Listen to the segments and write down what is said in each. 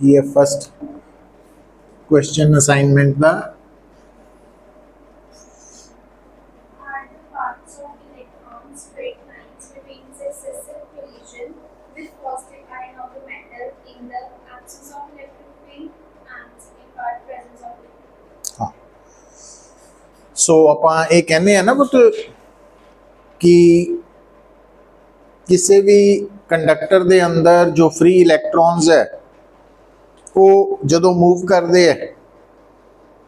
ये first question assignment का। Are the paths of electrons straight lines between successive collision with positive ion of the metal in the absence of electric field and in part presence of electric field? हाँ, सो ਆਪਾਂ ਇਹ ਕਹਿੰਦੇ ਆ ਨਾ ਪੁੱਤ ਕਿ ਕਿਸੇ ਵੀ ਕੰਡਕਟਰ ਦੇ ਅੰਦਰ ਜੋ ਫ੍ਰੀ ਇਲੈਕਟ੍ਰॉन्स ਹੈ ਉਹ ਜਦੋਂ ਮੂਵ ਕਰਦੇ ਹੈ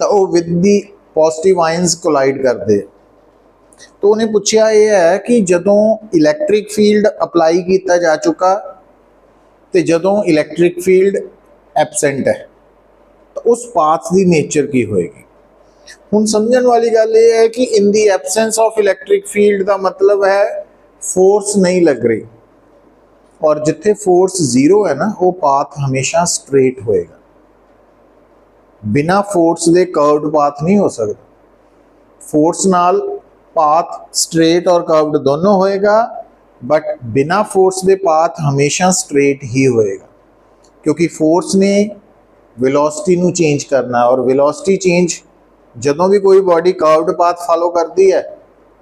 ਤਾਂ ਉਹ with the positive ions collide ਕਰਦੇ ਹੈ। तो उन्हें पूछा यह है कि जदों इलैक्ट्रिक फील्ड अप्लाई किया जा चुका तो जदों इलैक्ट्रिक फील्ड एबसेंट है तो उस पाथ की नेचर की होएगी। हुण समझण वाली गल यह है कि इन the absence of electric field का मतलब है फोर्स नहीं लग रही, और जिथे फोर्स जीरो है ना वो पाथ हमेशा स्ट्रेट होएगा, बिना फोर्स के कर्व्ड पाथ नहीं हो सकता। फोर्स नाल पाथ स्ट्रेट और कर्व्ड दोनों होएगा, बट बिना फोर्स के पाथ हमेशा स्ट्रेट ही होएगा, क्योंकि फोर्स ने वेलोसिटी नू चेंज करना, और वेलोसिटी चेंज जदों भी कोई बॉडी कर्व्ड पाथ फॉलो करती है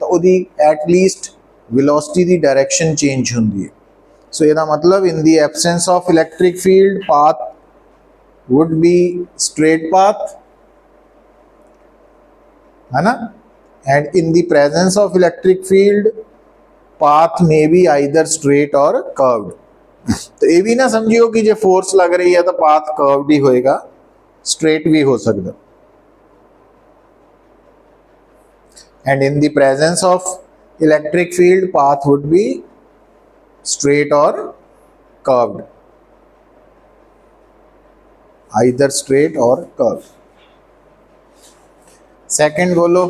तो उदी एटलीस्ट वेलोसिटी की डायरेक्शन चेंज होंदी है। सो इसका मतलब in the absence of electric field path would be straight path, है ना, and in the presence of electric field path may be either straight or curved। तो ये भी ना समझियो कि जो फोर्स लग रही है तो पाथ कर्व्ड ही होएगा, स्ट्रेट भी हो सकता। and in the presence of electric field path would be straight or curved, either straight or curved। second बोलो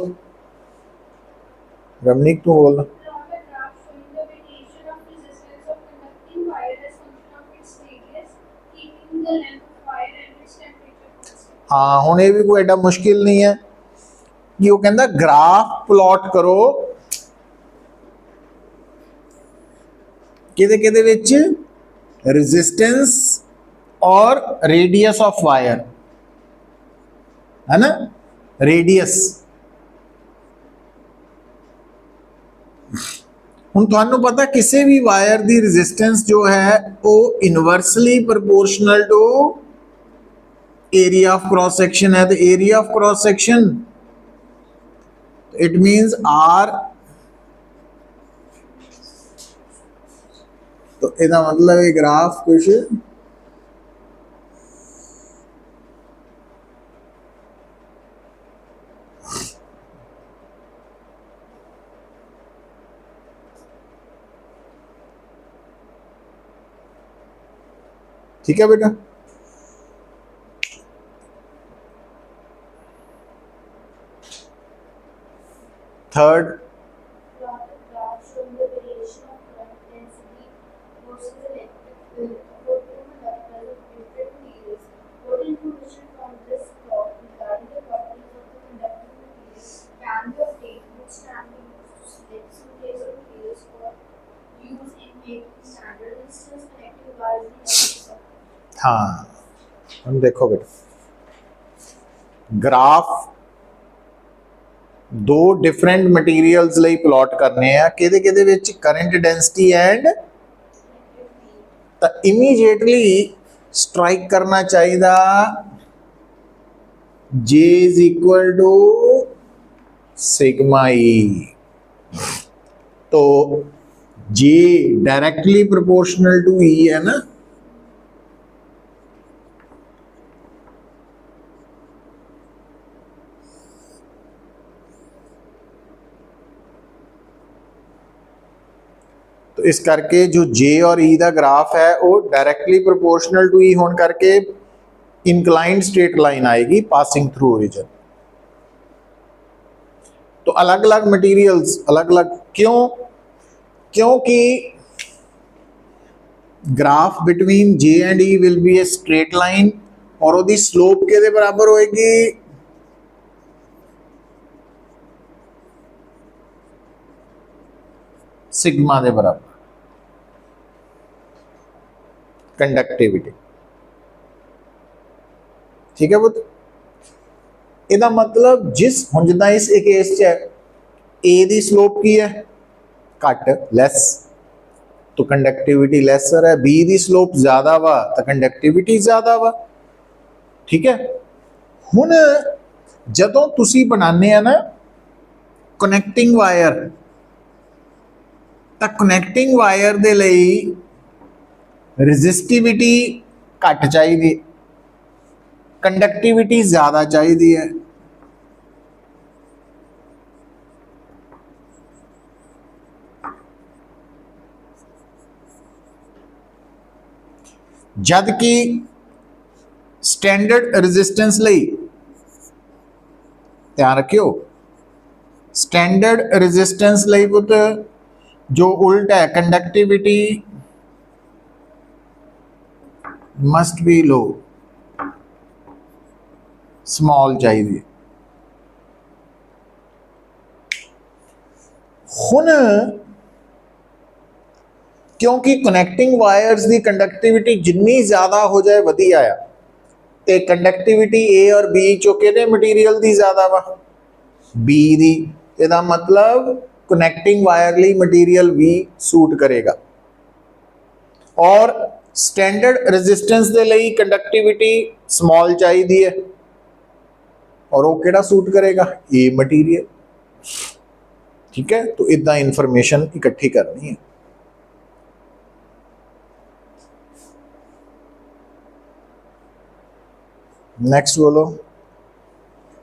रमनीक, तू बोल। Draw the graph showing the variation of resistance of conducting wire as function of its radius, keeping the length of wire and its temperature constant. हाँ, हुण ये भी कोई एडा मुश्किल नहीं है कि वो कहता ग्राफ प्लॉट करो किहदे विच रेजिस्टेंस और रेडियस ऑफ वायर, है ना, रेडियस। हुण तुहानूं पता किसी भी वायर की रेजिस्टेंस जो है वो inversely proportional to area of cross section है। तो area of cross section it means R, तो इसका मतलब ये ग्राफ कुछ ठीक है बेटा। Third, Draw the graph showing the variation of current density versus electric field for two conductors of different materials. What information from this plot regarding the properties of the conducting material can be obtained, which can be used to select some laser materials for use in making standard resistance connecting wires in electric circuit? हाँ हम देखो बेटा, graph दो different materials ਲਈ plot करने हैं, किहदे विच करंट डेंसिटी एंड, तो इमीडिएटली स्ट्राइक करना चाहिए J is equal to sigma E. तो J directly proportional to E है ना, तो इस करके जो J और E का ग्राफ है वो डायरेक्टली प्रोपोर्शनल टू E होने करके इंक्लाइंड स्ट्रेट लाइन आएगी पासिंग थ्रू ओरिजिन। तो अलग अलग मटेरियल्स अलग अलग क्यों, क्योंकि graph between J and E will be a straight line और उसकी स्लोप के बराबर होएगी सिग्मा के बराबर कंडक्टिविटी। ठीक है पुत। ਇਹਦਾ मतलब जिस ਹੁਣ ਜਿੱਦਾਂ ਇਸ ਕੇਸ 'ਚ ਹੈ ए ਦੀ ਸਲੋਪ ਕੀ ਹੈ ਘੱਟ ਲੈਸ, तो कंडक्टिविटी लैसर है। बी ਦੀ ਸਲੋਪ ਜ਼ਿਆਦਾ ਵਾ ਤਾਂ ਕੰਡਕਟਿਵਿਟੀ ਜ਼ਿਆਦਾ ਵਾ। ਠੀਕ ਹੈ, ਹੁਣ ਜਦੋਂ ਤੁਸੀਂ ਬਣਾਉਂਦੇ ਆ ਨਾ ਕਨੈਕਟਿੰਗ ਵਾਇਰ, ਤਾਂ ਕਨੈਕਟਿੰਗ ਵਾਇਰ ਦੇ ਲਈ ਰੈਜ਼ਿਸਟਿਵਿਟੀ ਘੱਟ ਚਾਹੀਦੀ, ਕੰਡਕਟਿਵਿਟੀ ਜ਼ਿਆਦਾ ਚਾਹੀਦੀ ਹੈ। जद कि स्टैंडर्ड रेजिस्टेंस ਲਈ ਧਿਆਨ ਰੱਖਿਓ, स्टैंडर्ड रेजिस्टेंस ਲਈ ਪੁੱਤ जो उल्ट है conductivity must be low, small चाहिए। हुन क्योंकि कनैक्टिंग वायर्स की कंडक्टिविटी जिन्नी ज़्यादा हो जाए वधिया आ, ते कंडक्टिविटी ए और बी चो किहड़े मटीरियल की ज़्यादा वा बी दी, इहदा मतलब कनैक्टिंग वायर लई मटीरियल भी सूट करेगा। और स्टैंडर्ड रेजिस्टेंस दे लई कंडक्टिविटी स्मॉल चाहिए है, और वो किहड़ा सूट करेगा ए मटीरियल। ठीक है, तो इदां इंफॉर्मेशन इकट्ठी करनी है। नेक्स्ट बोलो।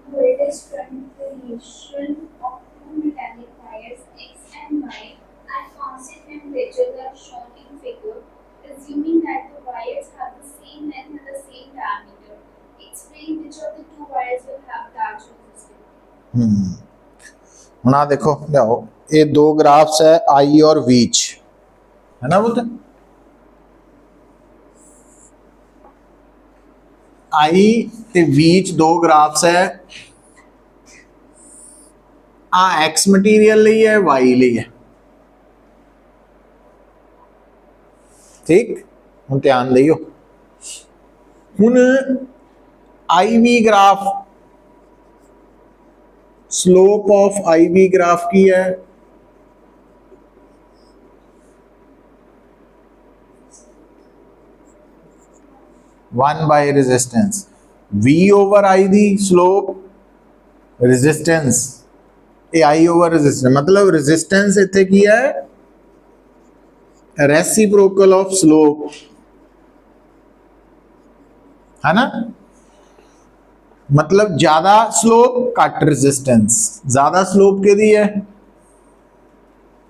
Voltage configuration of two metallic wires X and Y at constant temperatures are shown in figure, assuming that the wires have the same length and the same diameter. Explain which of the two wires will have charge resistance. ਹੁਣ ਆ देखो लियाओ, ये दो graphs है आई और वीच, है ना बोलते आई ते वीच दो ग्राफ्स है, आ एक्स मटीरियल ਲਈ है वाई ਲਈ है। ठीक, ਹੁਣ ਧਿਆਨ ਦਿਓ। ਹੁਣ I V graph, slope of I V graph की है one by resistance, V over I the slope resistance, ये आई ओवर रेजिस्टेंस, मतलब रेजिस्टेंस इत्थे की है रेसिप्रोकल ऑफ स्लोप, है ना। मतलब ज्यादा स्लोप कट रेजिस्टेंस, ज्यादा स्लोप के दी है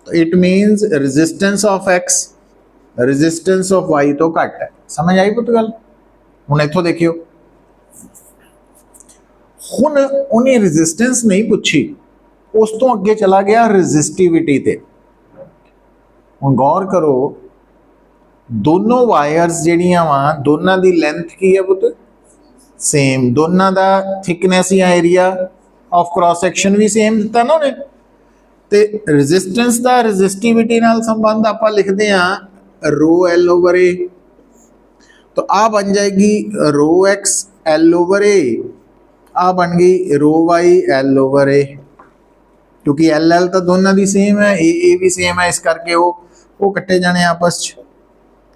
तो it means resistance of x resistance of y तो कट है। समझ आई पुत गल। ਹੁਣ ਇੱਥੋਂ ਦੇਖਿਓ, ਹੁਣ ਉਹਨੇ ਰੈਜ਼ਿਸਟੈਂਸ ਨਹੀਂ ਪੁੱਛੀ, ਉਸ ਤੋਂ ਅੱਗੇ ਚਲਾ ਗਿਆ ਰੈਜ਼ਿਸਟਿਵਿਟੀ ਤੇ। ਹੁਣ ਗੌਰ ਕਰੋ, ਦੋਨੋਂ ਵਾਇਰਸ ਜਿਹੜੀਆਂ ਵਾ ਦੋਨਾਂ ਦੀ ਲੈਂਥ ਕੀ ਹੈ ਪੁੱਤ ਸੇਮ, ਦੋਨਾਂ ਦਾ ਥਿਕਨੈਸ ਜਾਂ ਏਰੀਆ ਆਫ ਕ੍ਰਾਸ ਸੈਕਸ਼ਨ ਵੀ ਸੇਮ ਦਿੱਤਾ ਨਾ ਉਹਨੇ। ਤੇ ਰੈਜ਼ਿਸਟੈਂਸ ਦਾ ਰੈਜ਼ਿਸਟਿਵਿਟੀ ਨਾਲ ਸੰਬੰਧ ਆਪਾਂ ਲਿਖਦੇ ਆ ਰੋ ਐਲ ਓਵਰ ਏ, तो आ बन जाएगी रो एक्स एल ओवर ए, आ बन गई रो वाई एल ओवर ए, क्योंकि एल एल तो दोनों की सेम है, ए भी सेम है, इस करके वो कट्टे जाने आपस च।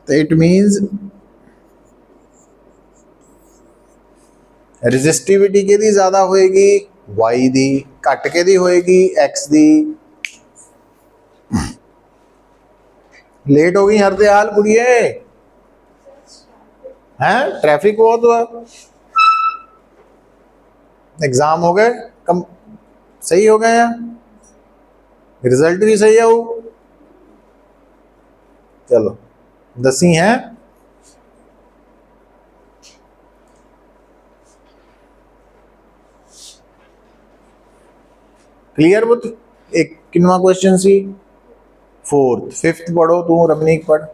तो इट मीनस रेजिस्टिविटी के दी ज़्यादा होएगी वाई दी, घट के दी होएगी एक्स दी। लेट हो गई हरदयाल कुड़िए, हैं ट्रैफिक बहुत हुआ, एग्जाम हो गए कम सही हो गया, रिजल्ट भी सही है वो। चलो 10 है, क्लियर बुत। एक किनवा क्वेश्चन सी, 4th 5th पढ़ो तू रमनीक पढ़।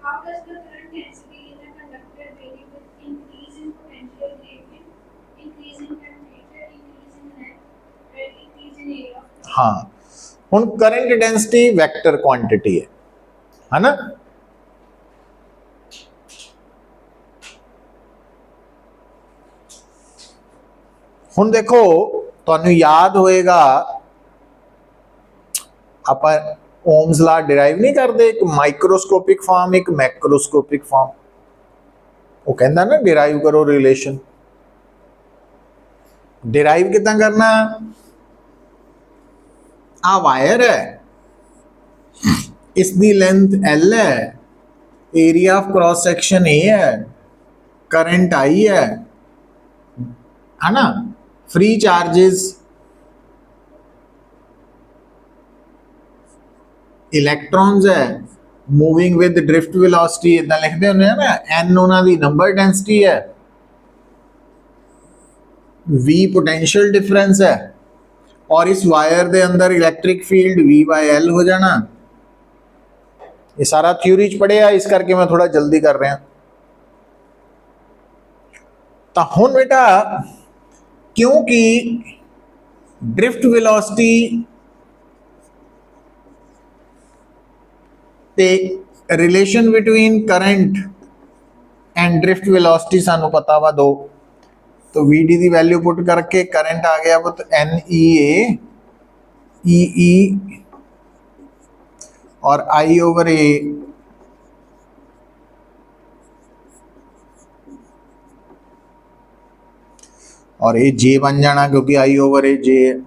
How does the current density in a conductor vary with increase in potential हाँ हुण करंट डेंसिटी वैक्टर क्वांटिटी है ना। हुण देखो तुहानू याद होएगा आप ओम्स ला डिराइव नहीं करते, एक माइक्रोस्कोपिक फॉर्म एक मैक्रोस्कोपिक फॉर्म। वो कहता ना डिराइव करो रिलेशन। डिराइव कितना करना, आ वायर है, इसकी लेंथ L है, area of cross section A है, करंट I है ना, फ्री चार्जेस इलेक्ट्रॉन्स है, मूविंग विद ड्रिफ्ट वेलोसिटी इतना लिखते होंगे ना, N उन्होंने नंबर डेंसिटी है, V पोटेंशियल डिफरेंस है, और इस वायर के अंदर इलैक्ट्रिक फील्ड V/L हो जाना। ये सारा थ्योरी च पढ़िया, इस करके मैं थोड़ा जल्दी कर रहा। तो हुण बेटा क्योंकि ड्रिफ्ट वेलोसिटी ते relation between current and drift velocity सानू पता वा दो, तो Vd की वैल्यू पुट करके करंट आ गया पुत NEA EE और I/A और ये J बन जाना क्योंकि I/A J है।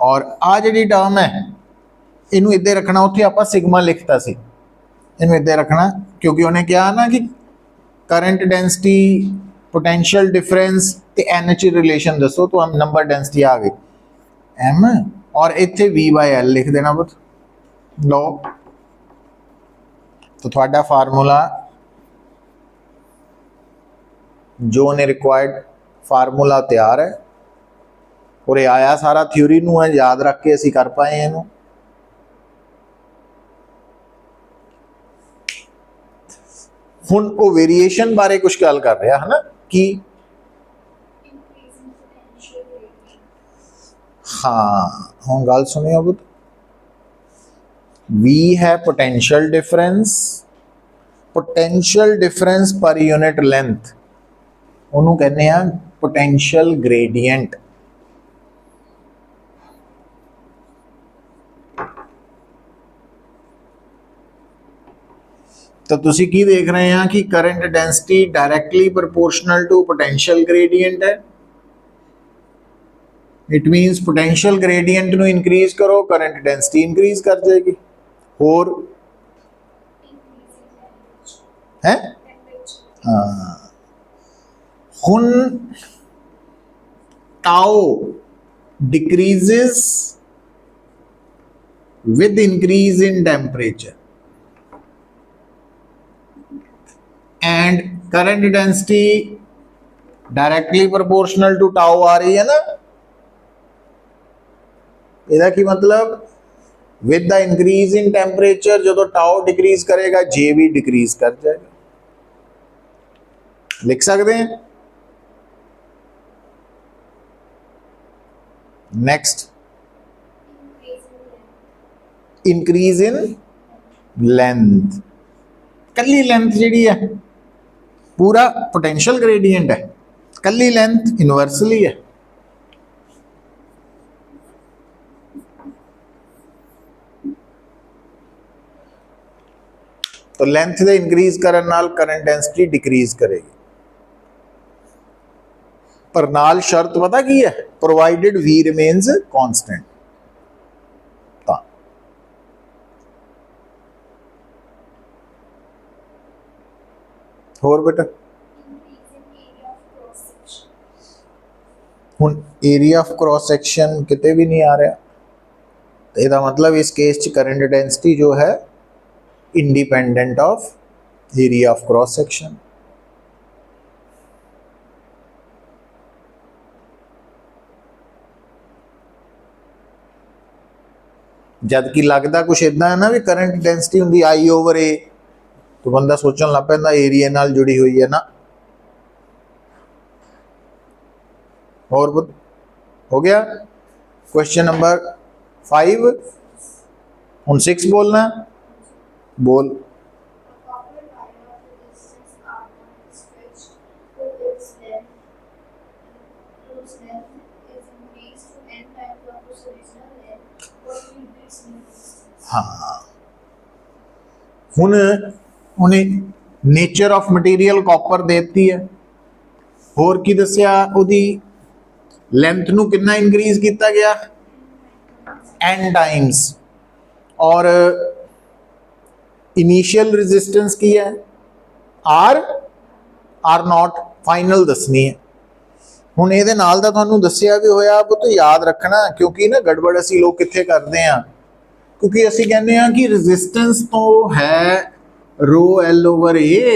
और आ जी टर्म है इनू इधे रखना, उत्थे आपां सिग्मा लिखता सी, इनू इधे रखना क्योंकि उन्हें कहा ना कि करंट डेंसिटी पोटेंशियल डिफरेंस ते एन च रिलेशन दसो, तो हम नंबर डेंसिटी आ गई M और इत्थे V/L लिख देना पुत। लो तो थोड़ा फार्मूला जो ने रिक्वायर्ड फार्मूला तैयार है, और ये आया सारा थ्योरी नू है, याद रख के असी कर पाए इनू। हुण वो वेरिएशन बारे कुछ गल कर रहा है ना कि हाँ हुण गल सुनियो पुत, V है potential difference per unit length, उन्होंने कहने हैं पोटेंशियल ग्रेडियंट। तो तुसी की देख रहे हैं कि current density directly proportional to potential gradient है। इट मीन्स पोटेंशियल ग्रेडियंट नु इंक्रीज करो करंट डेंसिटी इंक्रीज कर जाएगी। और है हाँ हुन tau decreases with increase in temperature and current density directly proportional to tau आ रही है ना। इसका की मतलब with the increase in temperature जो टाउ डिक्रीज करेगा जे भी डिक्रीज कर जाएगा। लिख सकते हैं। नेक्स्ट इंक्रीज इन लेंथ, कली लेंथ जी है पूरा पोटेंशियल ग्रेडियंट है, कली लेंथ इनवर्सली है। तो लेंथ दे इंक्रीज करन नाल करंट डेंसिटी डिक्रीज करेगी, पर नाल शर्त पता की है, प्रोवाइडेड V रिमेन्स कांस्टेंट। होर बेटा हुण एरिया ऑफ क्रॉस सेक्शन किते भी नहीं आ रहा, तो इसका मतलब इस केस च करंट डेंसिटी जो है independent of area of cross section. जबकि लगता कुछ इदा है ना भी करंट डेंसिटी होंगी I/A, तो बंदा सोचन लग पैंदा एरिया नाल जुड़ी हुई है ना। और हो गया क्वेश्चन नंबर 5 ਹੁਣ 6 बोलना बोल A copper wire of resistance R1 is stretched to its length, whose length is increased to n times of its original length. What will be its new resistance? हाँ ਹੁਣ ਉਹਨੇ ਨੇਚਰ ਆਫ ਮਟੀਰੀਅਲ ਕਾਪਰ ਦੇਤੀ ਹੈ ਹੋਰ ਕੀ ਦੱਸਿਆ ਉਹਦੀ length ਨੂੰ ਕਿੰਨਾ ਇਨਕਰੀਜ਼ ਕੀਤਾ ਗਿਆ n ਟਾਈਮਸ ਔਰ ਇਨੀਸ਼ੀਅਲ ਰੈਜ਼ਿਸਟੈਂਸ ਕੀ ਹੈ r ਨॉट ਫਾਈਨਲ ਦੱਸਣੀ ਹੈ ਹੁਣ ਇਹਦੇ ਨਾਲ ਦਾ ਤੁਹਾਨੂੰ ਦੱਸਿਆ ਵੀ ਹੋਇਆ ਉਹ ਤਾਂ ਯਾਦ ਰੱਖਣਾ ਕਿਉਂਕਿ ਨਾ ਗੜਬੜ ਅਸੀਂ ਲੋਕ ਕਿੱਥੇ ਕਰਦੇ ਆ ਕਿਉਂਕਿ ਅਸੀਂ ਕਹਿੰਦੇ ਆ ਕਿ ਰੈਜ਼ਿਸਟੈਂਸ ਤੋਂ ਹੈ rho l over a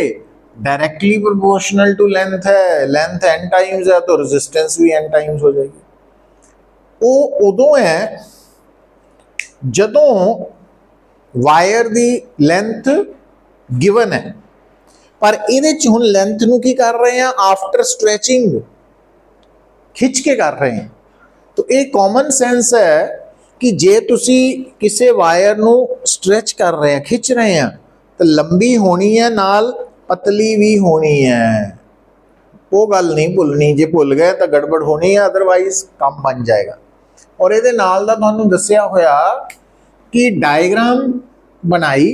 directly proportional to length है लेंथ n टाइम्स है तो रेजिस्टेंस भी n टाइम्स हो जाएगी वो उदों है जदों वायर दी लेंथ गिवन है पर ਇਹਦੇ ਚ ਹੁਣ ਲੈਂਥ ਨੂੰ ਕੀ ਕਰ ਰਹੇ ਆ ਆਫਟਰ ਸਟ੍ਰੈਚਿੰਗ ਖਿੱਚ ਕੇ ਕਰ ਰਹੇ ਆ तो ਇਹ ਕਾਮਨ ਸੈਂਸ ਹੈ ਕਿ ਜੇ ਤੁਸੀਂ ਕਿਸੇ ਵਾਇਰ ਨੂੰ ਸਟ੍ਰੈਚ ਕਰ ਰਹੇ ਆ ਖਿੱਚ ਰਹੇ ਆ ਤਾਂ ਲੰਬੀ ਹੋਣੀ ਹੈ ਨਾਲ पतली भी होनी है वो गल नहीं भुलनी जे भुल गए तो गड़बड़ होनी है अदरवाइज काम बन जाएगा और ये नाल दा तुहानू दस्सिया होया कि डायग्राम बनाई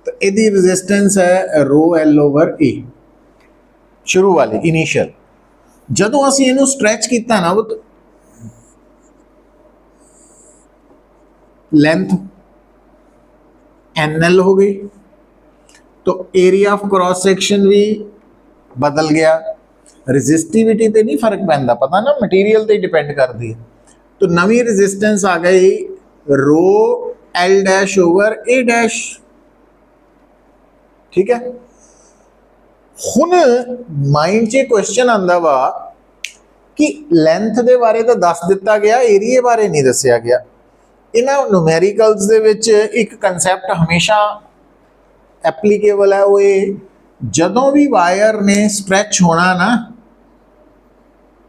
तो इहदी रेजिस्टेंस है रो एल ओवर ए शुरू वाली इनिशियल जदों असीं इहनू स्ट्रैच कीता ना वो लेंथ NL हो गई तो एरिया ऑफ क्रॉस सेक्शन भी बदल गया रजिस्टिविटी ते नहीं फर्क पैंदा पता ना मटीरियल ते डिपेंड करती है तो नवी रेजिस्टेंस आ गई रो L dash over A dash ठीक है हुण माइंड च क्वेश्चन आंदा वा कि लेंथ दे बारे तो दस दिता गया एरिया बारे नहीं दसिया गया इन्हां न्यूमेरिकल्स दे विच एक कंसैप्ट हमेशा एप्लीकेबल है वो ये जदों भी वायर ने स्ट्रैच होना ना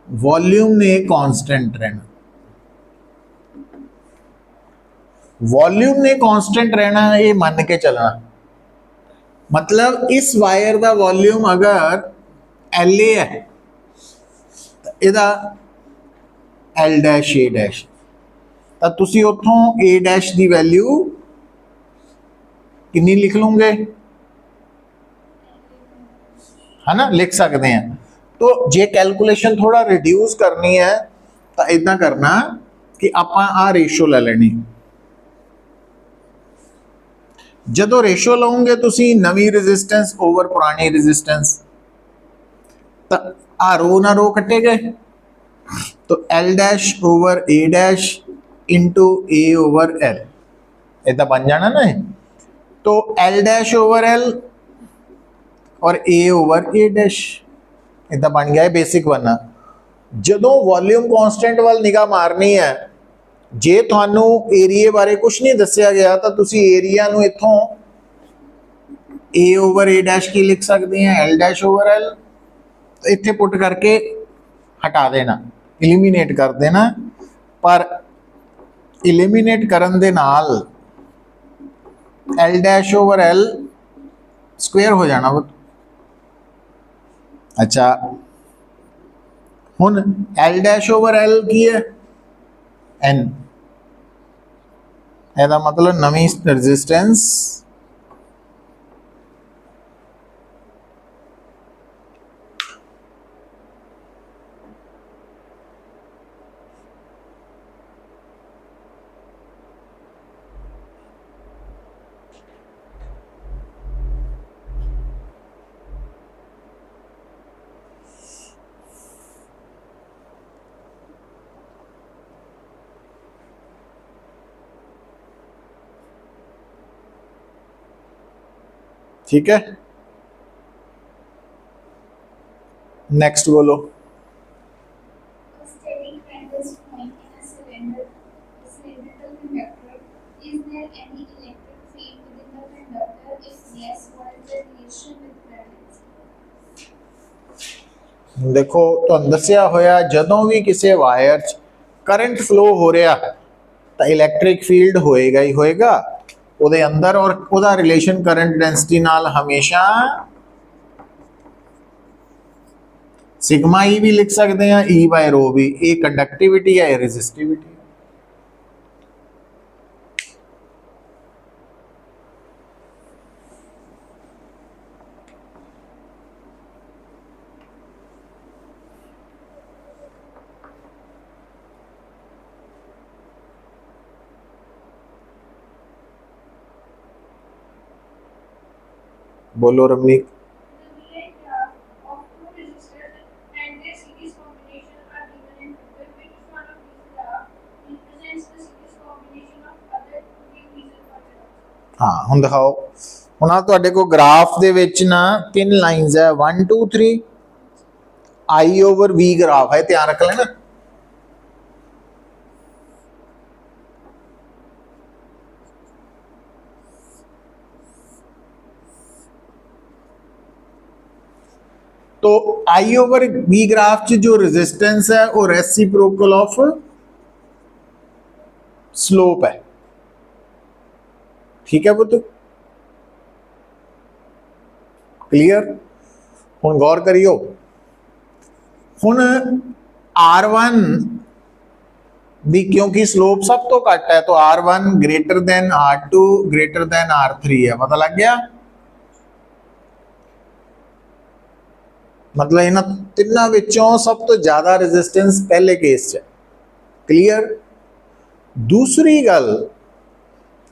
वॉल्यूम ने कांस्टेंट रहना वॉल्यूम ने कांस्टेंट रहना ये मान के चलना मतलब इस वायर का वॉल्यूम अगर LA है तो इहदा L डैश A डैश ਤਾਂ ਤੁਸੀਂ ਉੱਥੋਂ A डैश ਦੀ ਵੈਲਿਊ ਕਿੰਨੀ ਲਿਖ ਲਓਗੇ है ना लिख सकते हैं तो जे कैलकुलेशन थोड़ा रिड्यूस करनी है तो इदा करना कि आपां आ रेशो ले लेनी जदों रेशो लओगे तुसी नवी रेजिस्टेंस ओवर पुरानी रेजिस्टेंस तो आ रो ना रो कटे गए तो L dash over A dash into A over L इतना बन जाना ना तो L डैश ओवर L और A ओवर A डैश इतना बन गया है बेसिक बनना जदों वॉल्यूम कांस्टेंट वाल निगाह मारनी है जे थानू एरिए बारे कुछ नहीं दसिया गया तो तुसी एरिया नू इथों A ओवर A डैश की लिख सकते हैं L डैश ओवर L तो इत्थे पुट करके हटा देना एलिमिनेट कर देना पर एलिमिनेट करन दे नाल L dash over L square हो जाना वो अच्छा हुन L डैश ओवर L की है N ਇਹਦਾ मतलब नवी रेजिस्टेंस ठीक है नेक्स्ट बोलो A steady Prandtl point in a cylindrical conductor. Is there any electric field within the conductor? If yes, what is the relation with Prandtl? देखो ਤੁਹਾਨੂੰ ਦੱਸਿਆ ਹੋਇਆ ਜਦੋਂ ਵੀ ਕਿਸੇ ਵਾਇਰ 'ਚ ਕਰੰਟ ਫਲੋ ਹੋ ਰਿਹਾ ਤਾਂ ਇਲੈਕਟ੍ਰਿਕ ਫੀਲਡ ਹੋਏਗਾ ਹੀ ਹੋਏਗਾ ਉਹਦੇ ਅੰਦਰ ਔਰ ਉਹਦਾ ਰਿਲੇਸ਼ਨ ਕਰੰਟ ਡੈਂਸਿਟੀ ਨਾਲ ਹਮੇਸ਼ਾ सिग्मा ई भी लिख सकते हैं ई बाय रो भी ये कंडक्टिविटी है रेजिस्टिविटी बोलो Ramnik The Millet graph of two resistors and their series combination are given in figure. Which one of these graph represents the series combination of other three pieces of evidence? हाँ ਹੁਣ ਦਿਖਾਓ ਹੁਣ ਆ ਤੁਹਾਡੇ ਕੋਲ graph ਦੇ ਵਿੱਚ ਨਾ ਤਿੰਨ ਲਾਈਨਸ ਹੈ 1 2 3 I over V ਗ੍ਰਾਫ ਹੈ ਧਿਆਨ ਰੱਖ ਲੈਣਾ तो I over V ग्राफ च जो रेजिस्टेंस है वो रेसिप्रोकल ऑफ स्लोप है ठीक है पुत्र क्लियर हुन गौर करियो हुन R1 दी क्योंकि स्लोप सब तो घट है तो R1 greater than R2 greater than R3 है पता लग गया मतलब इन्हां तिन्हां विचों सब तो ज़्यादा रेजिस्टेंस पहले केस च क्लीयर दूसरी गल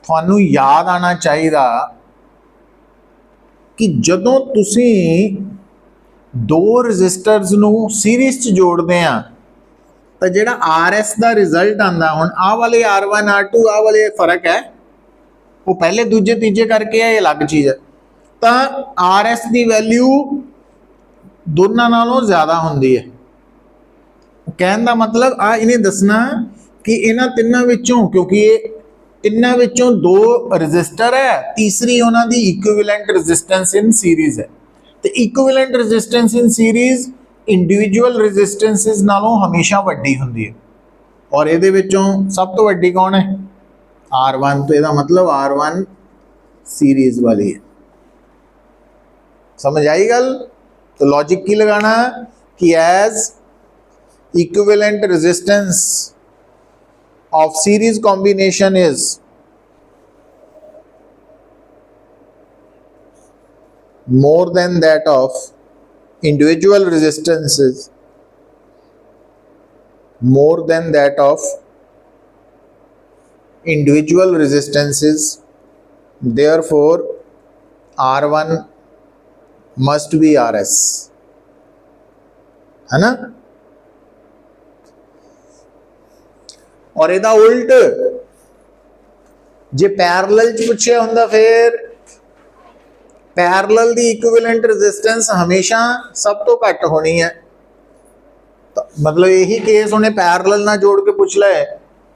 थानू याद आना चाहिए कि जदों तुसी दो रजिस्टर्स नू सीरीज च जोड़ते हैं तो जिहड़ा RS का रिजल्ट आंदा हुण आ वाले R1 R2 आ वाले फर्क है वो पहले दूजे तीजे करके है ये अलग चीज़ है तो RS की वैल्यू दोनों नालों ज़्यादा होंदी है कहने का मतलब आ इन्हें दसना कि इन्हां तिन्नां विचों क्योंकि ये तिन्नां विचों दो रजिस्टर है तीसरी उन्हां दी इक्विवेलेंट रेजिस्टेंस इन सीरीज है तो equivalent resistance in series individual resistances नालों हमेशा वड्डी हुंदी है और इहदे विचों सब तो वड्डी कौन है R1 तो इसका मतलब R1 सीरीज वाली है समझ आई गल तो लॉजिक की लगाना कि as equivalent resistance of series combination is more than that of individual resistances more than that of individual resistances therefore R1 must be RS है ना और ਇਹਦਾ ਉਲਟ ਜੇ ਪੈਰਲਲ ਚ ਪੁੱਛਿਆ ਹੁੰਦਾ ਫਿਰ पैरेलल दी इक्विवेलेंट रेजिस्टेंस हमेशा सब तो घट होनी है तो मतलब यही केस उन्हें पैरेलल ना जोड़ के पूछ ले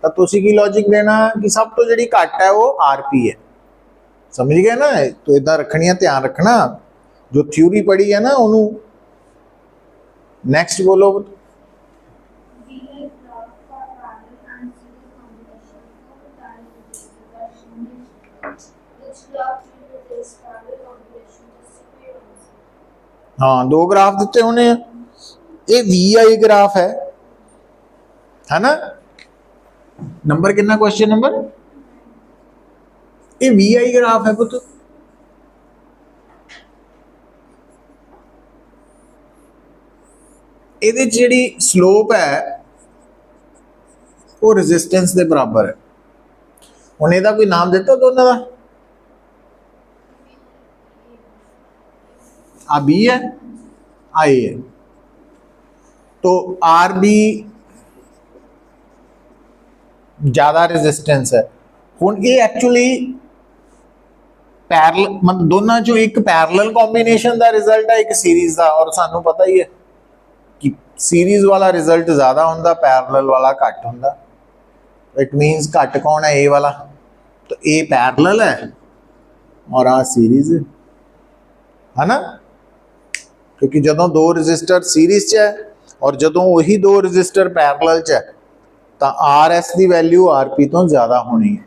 तो तुसी की लॉजिक देना कि सब तो जिहड़ी घट है वो आरपी है समझ गए ना तो इदा रखनी है ध्यान रखना जो थ्योरी पढ़ी है ना उन्होंने नेक्स्ट बोलो हाँ दो ग्राफ दिते होने ये VI ग्राफ है ना नंबर कितना क्वेश्चन नंबर ये VI ग्राफ है पुत्र ਇਹਦੇ ਜਿਹੜੀ स्लोप है वो रेजिस्टेंस के बराबर है ਹੁਣ ਇਹਦਾ कोई नाम ਦਿੱਤਾ दोनों का आ बी है आ ए है तो आर बी ज़्यादा रेजिस्टेंस है हुण ये एक्चुअली पैरेलल मतलब दोनों चो एक पैरेलल कॉम्बिनेशन का रिजल्ट है एक सीरीज का और सानू पता ही है कि सीरीज वाला रिजल्ट ज़्यादा होंदा पैरेलल वाला घट होंदा इट मीनस घट कौन है ए वाला तो ए पैरेलल है और आ सीरीज है ना क्योंकि जदों दो रजिस्टर सीरीज च है और जदों वही दो रजिस्टर पैरेलल च है तो आर एस की वैल्यू आर पी तो ज़्यादा होनी है।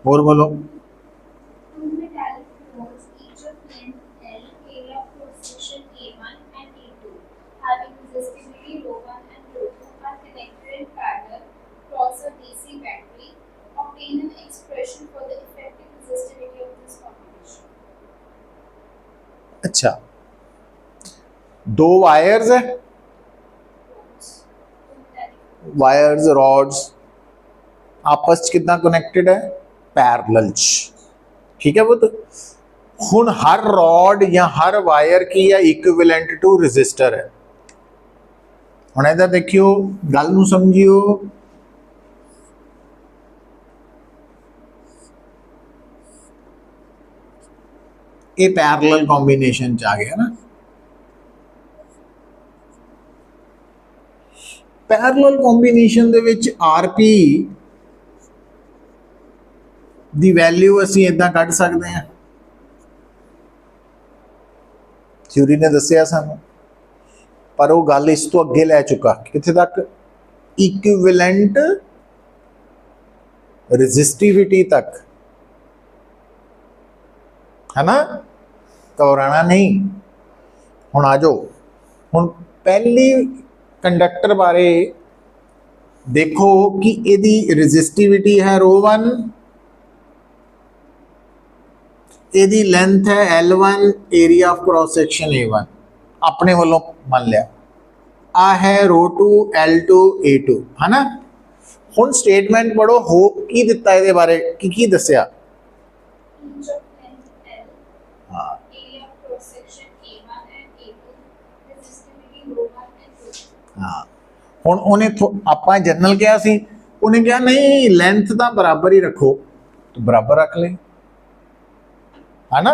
और बोलो। Two metallic rods, each of length L, area of cross section A1 and A2, having resistivity ρ1 and ρ2, are connected in parallel across a DC battery. Obtain an expression for the effective resistivity of this combination. अच्छा, दो wires है, Rods, two metallic wires rods आपस च कितना connected है, parallel च। ठीक है पुत, हुण हर रॉड या हर वायर की है इक्विवेलेंट टू रजिस्टर है। हुण इधर देखियो, गल नूं समझियो, ये पैरेलल कॉम्बिनेशन च आ गया ना। पैरेलल कॉम्बिनेशन दे विच आरपी दी वैल्यू असीं इदां कढ सकते हैं, थ्योरी ने दस्सिया सानूं, पर वो गल इस तो अगे लै चुका, कित्थे तक, इक्विवेलेंट रजिस्टिविटी तक, है ना, घबराना नहीं। हुण आ जाओ, हुण पहली कंडक्टर बारे देखो कि इहदी रजिस्टिविटी है ρ1, इहदी लेंथ है L1, area of cross section A1 अपने वालों मान लिया, आ है ρ2 L2 A2, है ना। हुण स्टेटमेंट पढ़ो, हो की दिता इहदे बारे की दस्सिया, each of length L, हाँ area of cross section A1 and A2, resistivity ρ1 and ρ2. हाँ। हुण उन्हें आपां जनरल कहा सी, उन्हें कहा नहीं लेंथ तो बराबर ही रखो, तो बराबर रख ले, है ना।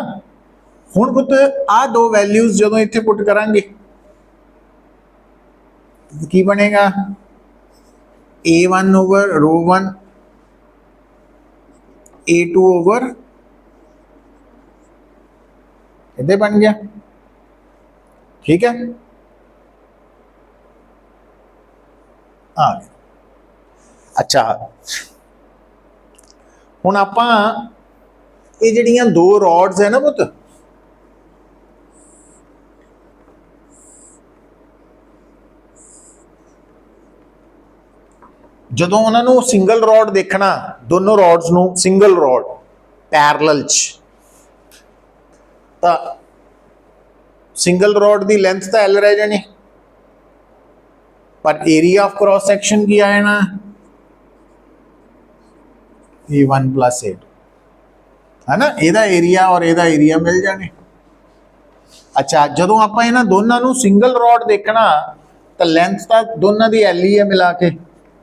हुण पुत आ दो वैल्यूज जदों इत्थे पुट करांगे की बनेगा, A1 ओवर ρ1, A2 ओवर, इधर बन गया। ठीक है, आ गया। अच्छा, हुण आपां ये जिहड़ियां दो रॉड्स है ना पुत, जदों उन्होंने सिंगल रॉड देखना, दोनों रॉड्स नूं सिंगल रॉड पैरेलल च, तां सिंगल रॉड की लेंथ तो L रह जानी, पर एरिया ऑफ क्रॉस सेक्शन की आया ना A1 प्लस A2, है ना, ਇਹਦਾ एरिया और ਇਹਦਾ एरिया मिल जाने। अच्छा, जदों आप इन्हां दोनों नूं सिंगल रॉड देखना तो लेंथ तो दोनों की L ही है मिला के,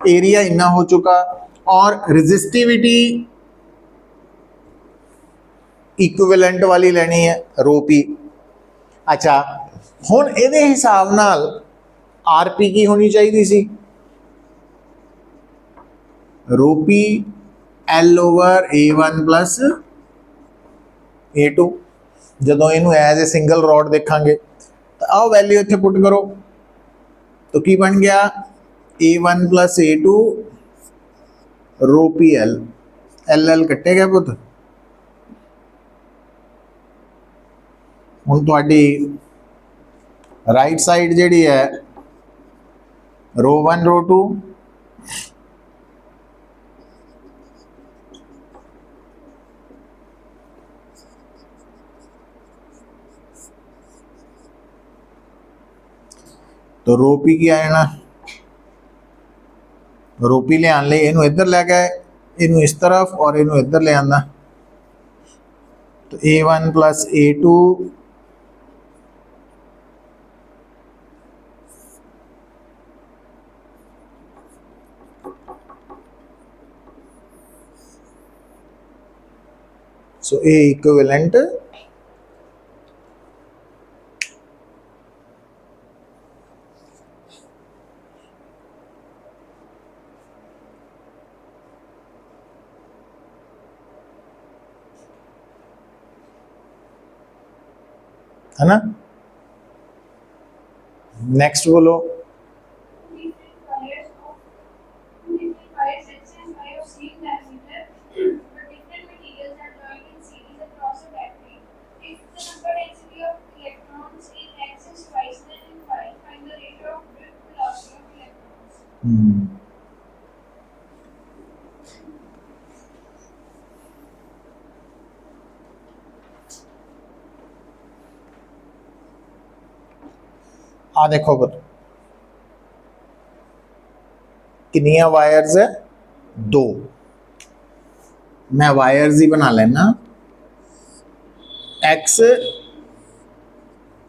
एरिया इन्ना हो चुका, और रजिस्टिविटी इक्विवेलेंट वाली लेनी है रो पी। अच्छा, हुण इहदे हिसाब नाल आर पी की होनी चाहिए C, rho P L over A1 plus A2। जदों इनू एज ए सिंगल रॉड देखांगे तो आओ वैल्यू इत्थे पुट करो, तो की बन गया A1 प्लस A2 रो पी L, L कट्टे गए पुत। हुण तुहाडी राइट साइड जिहड़ी है ρ1 ρ2, तो रो पी की आ जाना, रो पी ले आने इनू इधर लै गए, इनू इस तरफ और इनू इधर ले आना, तो A1 plus A2 so A equivalent है ना। नेक्स्ट बोलो। आ देखो बता, कितनियां वायर्स है? 2। मैं वायर्स ही बना लेना, एक्स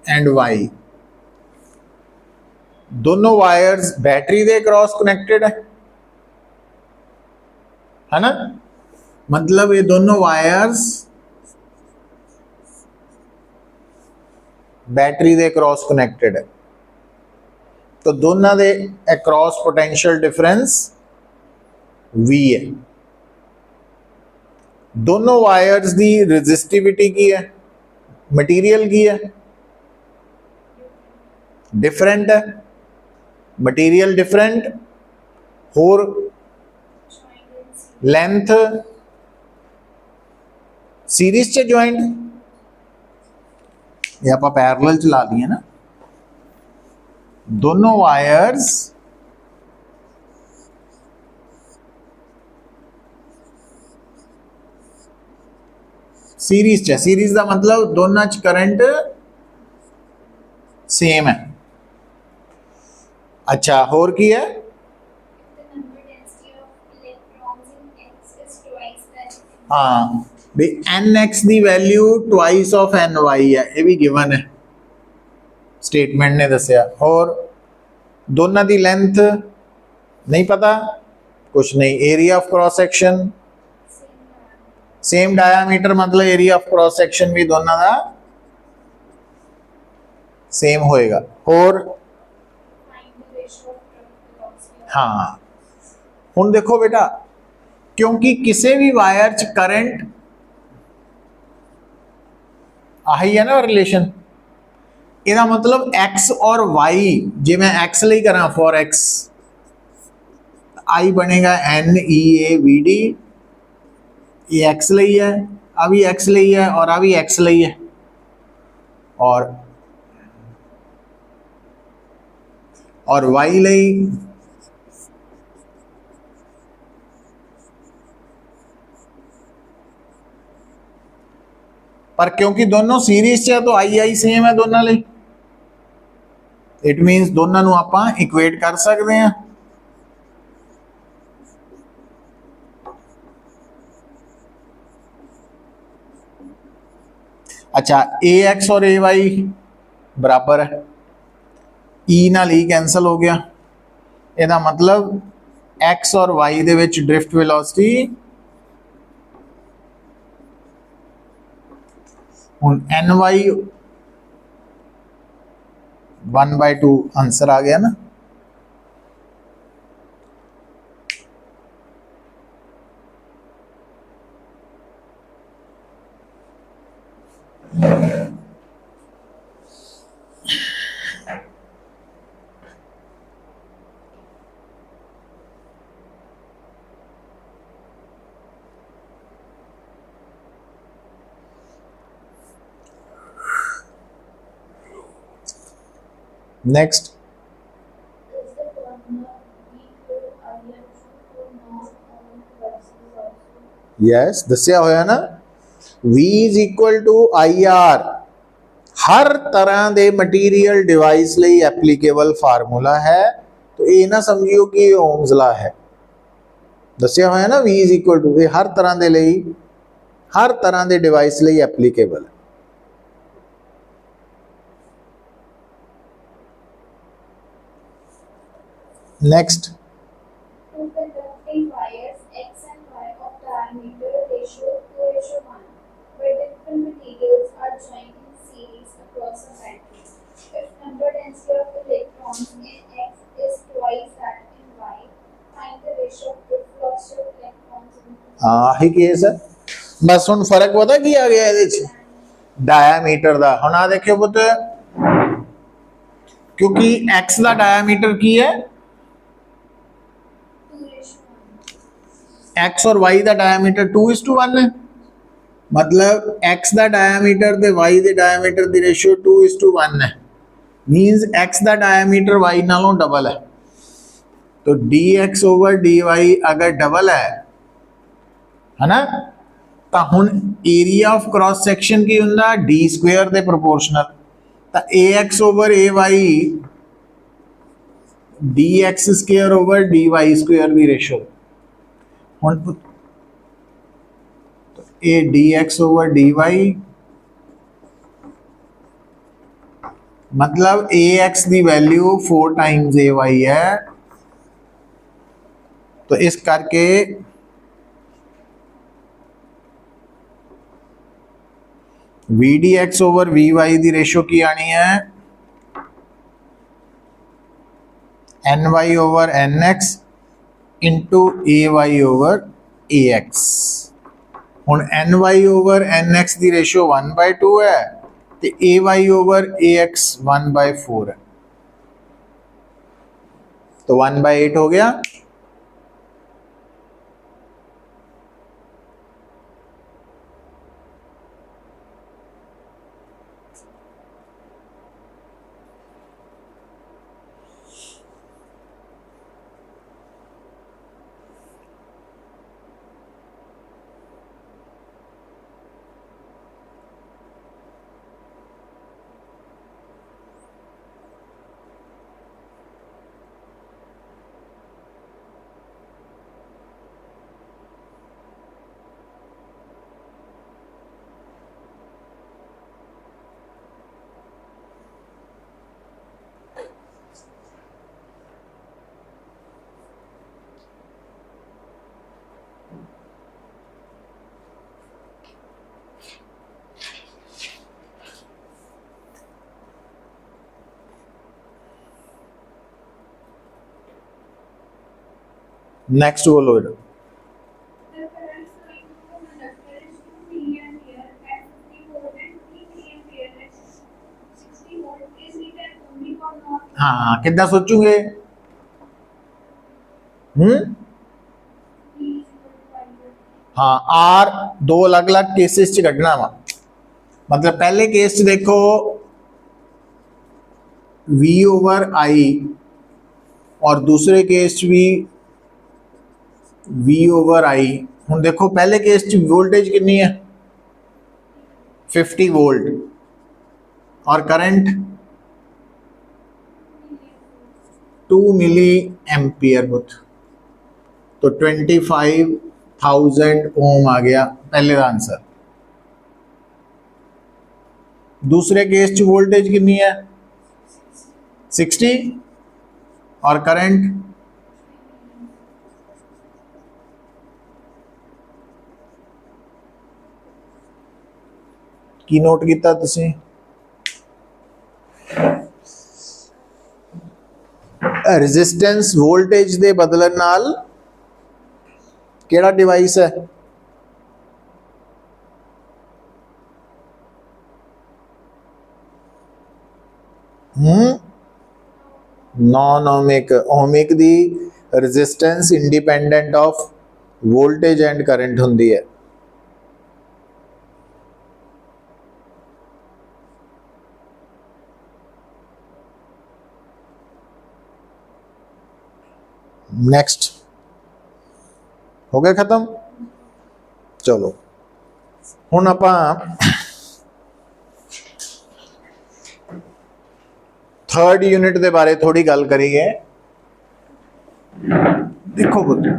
एंड वाई। दोनों wires battery they cross connected है ना। मतलब ये दोनों wires battery they cross connected है, तो दोनों दे अक्रॉस पोटेंशियल डिफरेंस V है। दोनों वायर्स दी रेजिस्टिविटी की है, मटीरियल की है, डिफरेंट है, मटीरियल डिफरेंट, होर लेंथ सीरीज च ज्वाइंट, ये आप पैरेलल चला दिए ना। दोनों वायर्स सीरीज च, सीरीज का मतलब दोनों च करंट सेम है। अच्छा होर की है? हाँ भी nx की वैल्यू ट्वाइस ऑफ ny है, ये भी गिवन है, स्टेटमेंट ने दसिया। और दोनों की लेंथ नहीं पता, कुछ नहीं। Area of cross section same diameter, मतलब एरिया ऑफ क्रॉस सेक्शन भी दोनों का सेम होएगा। और हाँ हुण देखो बेटा, क्योंकि किसी भी वायर च करंट आही है ना रिलेशन, ਇਹਦਾ मतलब x और y, जे मैं x ਲਈ करा फॉर x, I बनेगा NEAVD, ये x ਲਈ है, आ भी x ਲਈ है और आ भी x ਲਈ है। और y ਲਈ पर क्योंकि दोनों सीरीज च है तो आई सेम है दोनों ਲਈ, इट मीनस दोनों ਨੂੰ ਆਪਾਂ इक्वेट कर सकते हैं। अच्छा ax और ay बराबर है, e नाल e कैंसल हो गया, ਇਹਦਾ मतलब x और y ਦੇ ਵਿੱਚ ड्रिफ्ट वेलोसिटी ਹੁਣ ny 1/2 आंसर आ गया ना। नेक्स्ट यस दसिया होया ना, V is equal to IR हर तरह के मटीरियल डिवाइस ਲਈ एप्लीकेबल फार्मूला है। तो ये ना समझियो कि ओम्स ला है, दसिया होया ना। V इज इक्वल टू हर तरह के लिए, हर तरह के डिवाइस ਲਈ एप्लीकेबल है। Next Two conducting wires X and Y of diameter ratio 2:1, where different materials are joined in series across a battery. If number density of electrons in X is twice that in Y, find the ratio of drift velocity of electrons in he case है। बस हुण फर्क पता की आ गया ये, diameter दा। हुण आ देखियो पुत, क्योंकि x दा डायामीटर की है, 2:1. x और y दा डायामीटर 2:1 है। मतलब x दा डायामीटर ते y दे डायामीटर दी रेशियो 2:1 है। मीन्स x दा डायामीटर y नालों डबल है। तो dx ओवर dy अगर डबल है ना, तो हुण एरिया ऑफ क्रॉस सैक्शन की हुंदा d स्क्वायर दे प्रोपोर्शनल। तो ax over ay dx square over dy square दी रेशियो। हुण a dx ओवर dy मतलब ax दी वैल्यू 4 टाइम्स ay है। तो इस करके V D X over V Y की रेशो की आनी है N Y over N X into A Y over A X. हुण N Y over N X की रेशो 1/2 है, तो A Y over A x 1/4 है, तो 1/8 हो गया। नेक्स्ट बोलो बेटा। The current flowing through the conductor is 2 milliampere at 50 volt and 3 milliampere at 60 volt. Is it an ohmic or not? हाँ कितना सोचूंगे? V is equal to I over T. हाँ are दो अलग अलग केसेस च कढ़ना वा। मतलब पहले केस च देखो V ओवर आई और दूसरे केस च भी V ओवर आई। हुण देखो पहले केस च वोल्टेज कितनी है 50 वोल्ट और करंट 2 मिली एम्पियर बुत, तो 25,000 ओम आ गया पहले का आंसर। दूसरे केस च वोल्टेज कितनी है 60 और करंट की नोट किया तुसी रेजिस्टेंस वोल्टेज दे बदलन नाल केड़ा डिवाइस है? Non ohmic. Ohmic the resistance independent of voltage and current हुंदी है। नेक्स्ट हो गया खत्म। चलो हुण आपां थर्ड यूनिट के बारे थोड़ी गल करिए। देखो पुत्र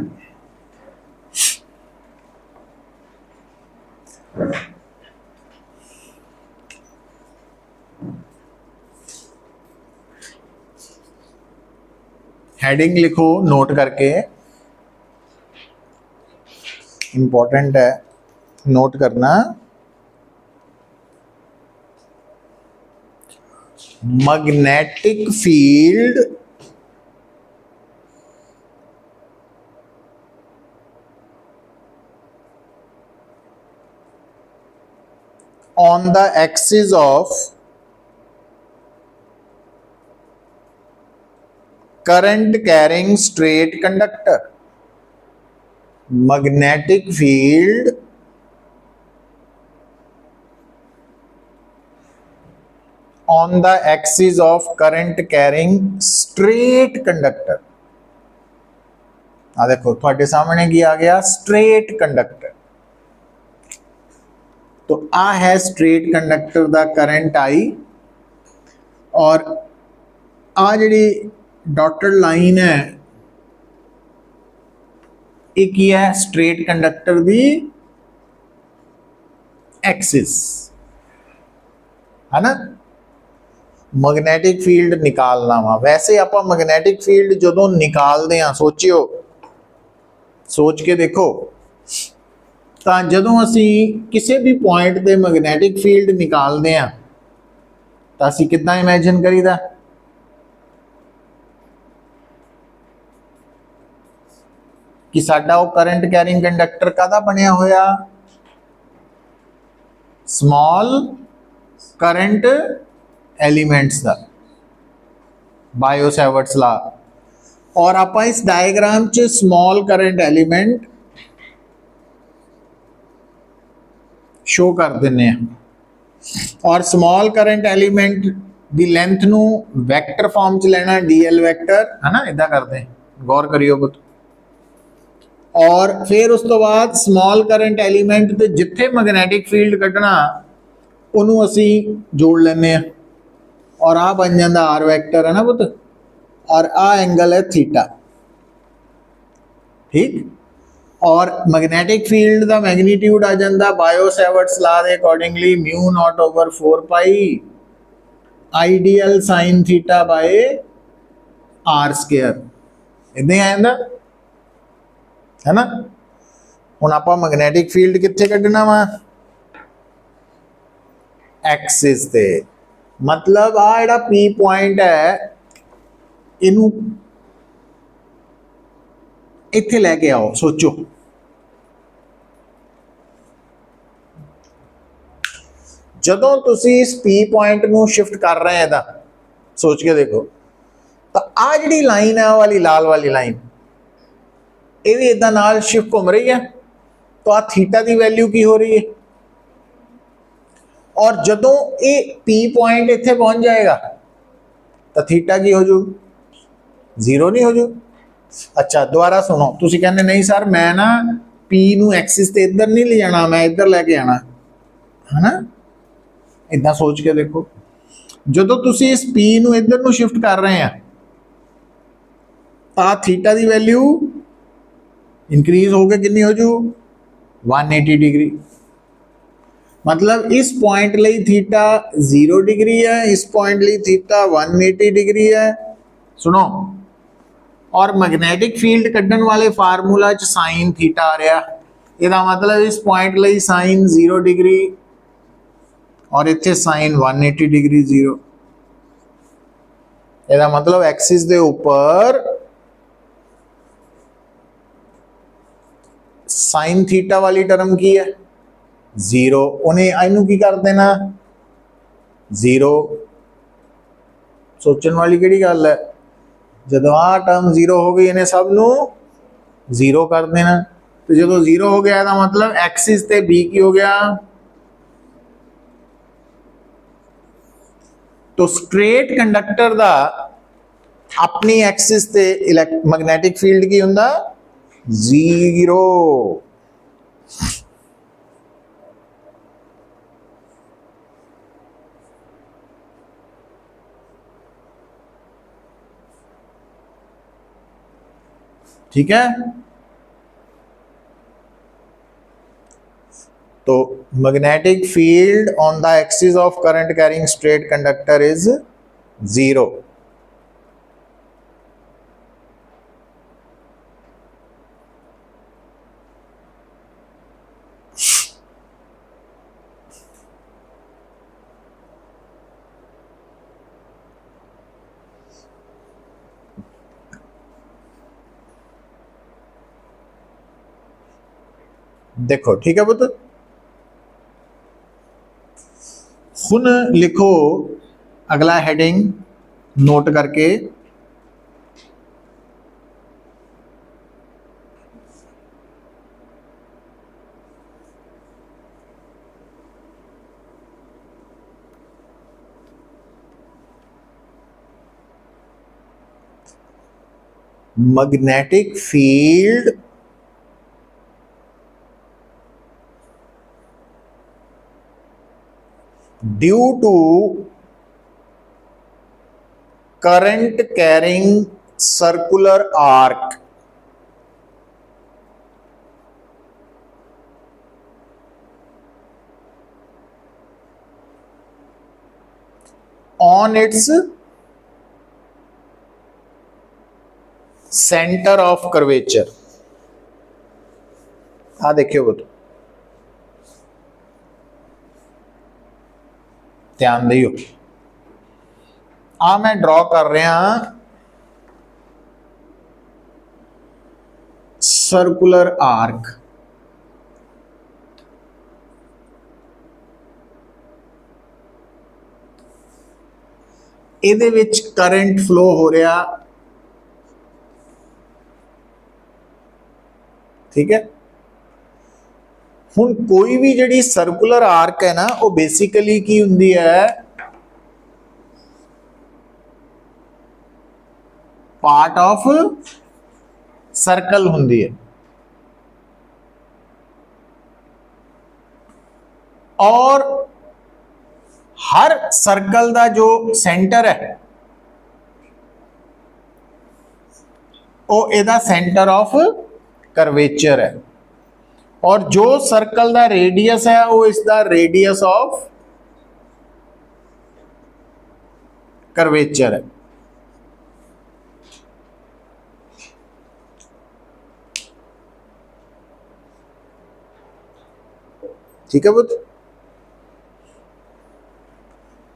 हेडिंग लिखो नोट करके, इंपॉर्टेंट है नोट करना। Magnetic field on the axis of current carrying straight conductor. Magnetic field on the axis of current carrying straight conductor. आ देखो थोड़े सामने की आ गया straight conductor. तो आ है straight conductor दा current I और आ जी dotted line है एक ही है straight conductor दी axis है ना. मैग्नेटिक फील्ड निकालना वा वैसे आप मैग्नेटिक फील्ड जो निकालते हैं सोचियो सोच के देखो तो जो असी किसी भी पॉइंट से मैग्नेटिक फील्ड निकालते हैं तो असी कितना इमेजिन करीदा कि साडा वो करंट कैरिंग कंडक्टर कादा बनया होया स्मॉल करंट एलिमेंट्स का बायो सैवर्ट्स ला और आप इस डायग्राम च स्मॉल करंट एलिमेंट शो कर देने और small current element the length नू वैक्टर फॉर्म च लेना डीएल वैक्टर है ना इदा करते हैं गौर करियो पुत और फिर उस तो बाद स्मॉल करंट एलिमेंट ते जिथे मैग्नेटिक फील्ड कढ़ना उन्होंने असी जोड़ लेने और आ बन जाता आर वैक्टर है ना पुत और आ एंगल है थीटा ठीक और मैग्नेटिक फील्ड का मैग्नीट्यूड आ जाता बायो सैवर्ट्स लॉ के accordingly mu naught over 4 pi ideal sine theta by r square इदा आ जाता है ना. हुण आपां मैग्नेटिक फील्ड कित्थे कढना वा एक्सिस ते मतलब आ जिहड़ा पी पॉइंट है इनू इत्थे लैके आओ सोचो जदों तुसी इस पी पॉइंट नू शिफ्ट कर रहे हैं इहदा सोच के देखो तो आ जिहड़ी लाइन है वाली लाल वाली लाइन ये भी इदा नाल शिफ्ट घूम रही है तो आ थीटा की वैल्यू की हो रही है और जदों ये पी पॉइंट इत्थे पहुंच जाएगा तो थीटा की हो जू जीरो नहीं हो जू. अच्छा दोबारा सुनो तुसी कहने नहीं सर मैं ना पी नू एक्सिस ते इधर नहीं ले जाना मैं इधर लैके आना है ना इदा सोच के देखो जदों तुसी इस पी नू इधर नू शिफ्ट कर रहे हैं तो थीटा की वैल्यू इंक्रीज हो गए कितनी हो जू 180 डिग्री मतलब इस पॉइंट ਲਈ थीटा 0 डिग्री है इस पॉइंट ਲਈ थीटा 180 डिग्री है सुनो और मैग्नेटिक फील्ड कढ़न वाले फार्मूला च साइन थीटा आ रहा इसका मतलब इस पॉइंट ਲਈ साइन 0 डिग्री और इत्थे साइन 180 डिग्री 0 इसका मतलब एक्सिस के ऊपर साइन थीटा वाली टर्म की है 0 उन्हें इनू की कर देना 0 सोचने वाली केड़ी गल है जदों आ टर्म 0 हो गई इन्हें सब नू 0 कर देना तो जो 0 हो गया मतलब एक्सिस ते बी की हो गया तो स्ट्रेट कंडक्टर दा अपनी एक्सिस ते मैग्नेटिक फील्ड की हुंदा 0 ठीक है तो magnetic field on the axis of current carrying straight conductor is 0 देखो ठीक है पुत्र ਹੁਣ लिखो अगला हेडिंग नोट करके, magnetic field due to current carrying circular arc on its center of curvature। आ देखियो बतो, ध्यान दियो, आ मैं ड्रॉ कर रहा सर्कुलर आर्क। ਇਹਦੇ ਵਿੱਚ ਕਰੰਟ ਫਲੋ ਹੋ ਰਿਹਾ, ठीक है। ਹੁਣ ਕੋਈ ਵੀ ਜਿਹੜੀ ਸਰਕੂਲਰ ਆਰਕ ਹੈ ਨਾ, ਉਹ ਬੇਸਿਕਲੀ ਕੀ ਹੁੰਦੀ ਹੈ, ਪਾਰਟ ਆਫ ਸਰਕਲ ਹੁੰਦੀ ਹੈ, और हर सर्कल का जो सेंटर है वो एदा सेंटर ऑफ करवेचर है, और जो सर्कल का रेडियस है वो इसका रेडियस ऑफ करवेचर है। ठीक है बुद्ध।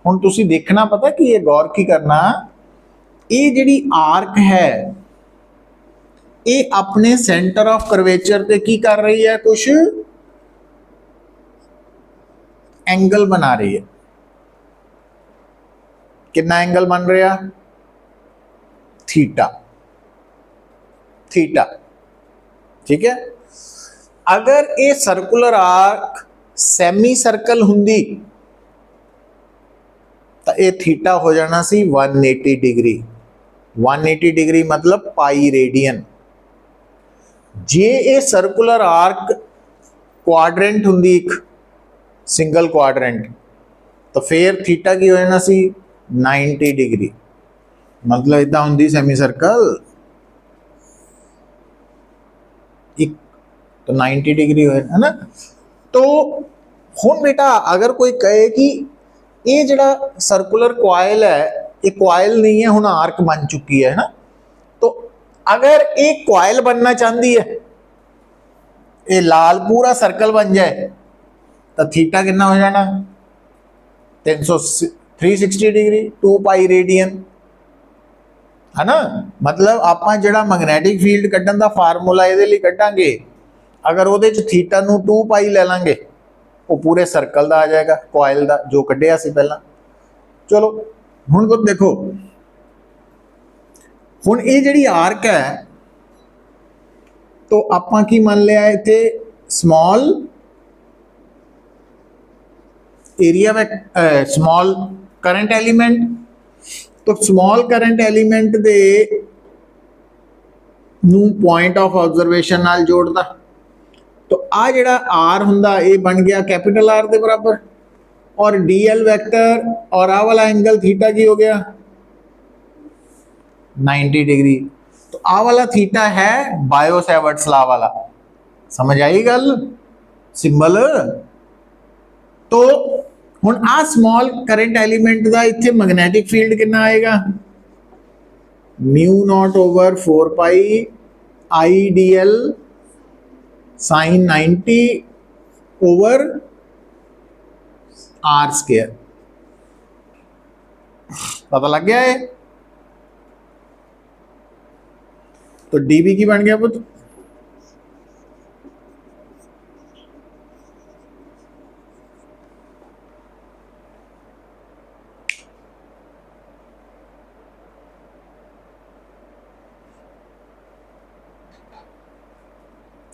ਹੁਣ ਤੁਸੀਂ ਦੇਖਣਾ, ਪਤਾ ਕੀ ਇਹ ਗੌਰ ਕੀ ਕਰਨਾ, ਇਹ ਜਿਹੜੀ ਆਰਕ ਹੈ ਇਹ ਆਪਣੇ ਸੈਂਟਰ ਆਫ ਕਰਵੇਚਰ ਤੇ ਕੀ ਕਰ ਰਹੀ ਹੈ, ਕੁਛ एंगल बना रही है। कितना एंगल बन रहा, थीटा, थीटा, ठीक है। अगर ये सर्कुलर आर्क सैमी सर्कल हुंदी तो ये थीटा हो जाना सी 180 डिग्री। 180 डिग्री मतलब पाई रेडियन। जे ये सर्कुलर आर्क क्वाड्रेंट हुंदी एक सिंगल क्वाड्रेंट, तो फिर थीटा की हो जाना सी 90 डिग्री। मतलब इदा हुंदी सैमी सर्कल एक, तो 90 डिग्री है ना। तो हुण बेटा अगर कोई कहे कि ये जड़ा सर्कुलर क्वाइल है, ये क्वाइल नहीं है, हुण आर्क बन चुकी है ना, तो अगर एक क्वाइल बनना चाहती है, ये लाल पूरा सर्कल बन जाए, तो थीटा कितना हो जाना 360 डिग्री 2 पाई रेडियन, है ना। मतलब आप जड़ा मैग्नैटिक फील्ड कड्ढण दा फार्मूला इहदे लई कड्ढांगे, अगर उहदे च थीटा नूं 2 पाई ले लांगे, वो पूरे सर्कल का आ जाएगा, कॉइल का जो कढ़िया सी पहला। चलो हुण कुछ देखो, हुण ये जिहड़ी आर्क है, तो आपां की मान लिया इत्थे स्मॉल एरिया में स्मॉल करंट एलीमेंट, तो स्मॉल करंट एलीमेंट दे नूं पॉइंट ऑफ ऑब्जर्वेशन नाल जोड़दा, तो आ जिहड़ा आर हुंदा ये बन गया कैपिटल आर के बराबर, और डी एल वैक्टर और आ वाला एंगल थीटा की हो गया 90 डिग्री। तो आ वाला थीटा है बायो सैवर्ट्स लॉ वाला, समझ आई गल सिंबल। तो हुण आ स्मॉल करंट एलीमेंट का इत्थे मैग्नैटिक फील्ड कितना आएगा, mu naught over 4 pi I d l sine 90 over r square. पता लग गया है। तो डीबी की बन गया पुत्र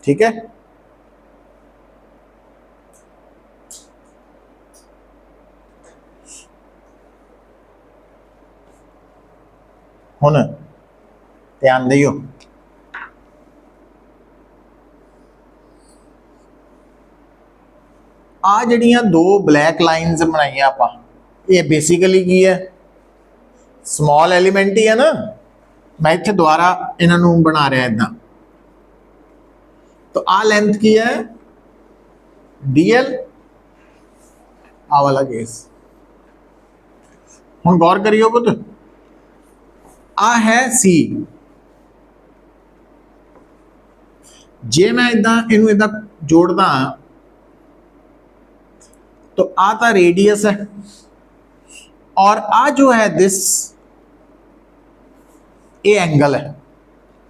ठीक है। हुण ध्यान दियो, आ जड़ियां दो ब्लैक लाइन्स बनाई आपां, ये बेसिकली की है, स्मॉल एलिमेंट ही है ना। मैं इत्थे दोबारा इन्हों बना रहा इदा, तो आ लेंथ की है DL, आ वाला केस। हुण गौर करियो पुत, आ है C, जे मैं इदा इनू इदा जोड़दा तो आ ता रेडियस है, और आ जो है दिस ये एंगल है।